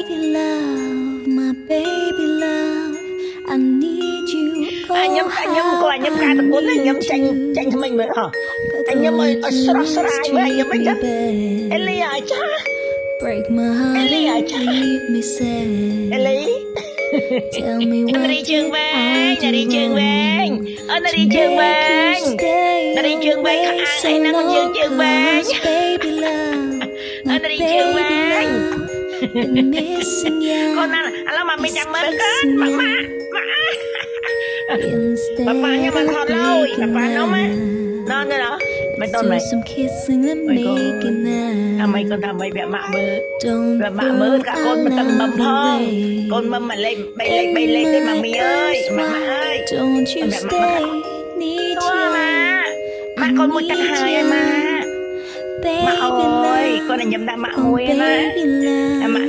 baby love, my baby love, I need you. Anh nhâm coi anh nhâm ca tập cuốn anh nhâm tranh cho mình mới hả anh nhâm ơi sra với anh nhâm ấy chứ Ellie à cha Break my heart Ellie à and cha leave me sad. Ellie Tell me em what đi trường did về I do đi trường về wrong nó to đi trường về make you stay nó đi trường về away so anh nó long? trường về 'Cause baby love, my nó đi trường baby về love, been missing you. con nó mà mày chăm mến con mà Instead Papa nhưng mà of thọt lâu breaking Papa nó má up, nó nữa đó mày let's tôn do mày some kissing and mày con making mày out. con thằng mày bẹ mạ mơ Don't bẹ mạ mơ throw cả con mà tầng mầm phong away. con mâm mà lên bay lên tới mà mì ơi mà ơi Don't you mẹ stay, need thua you. mà con một tầng hai mà Baby ơi love, con này nhầm đã mạ oh hôi mà baby love. mạ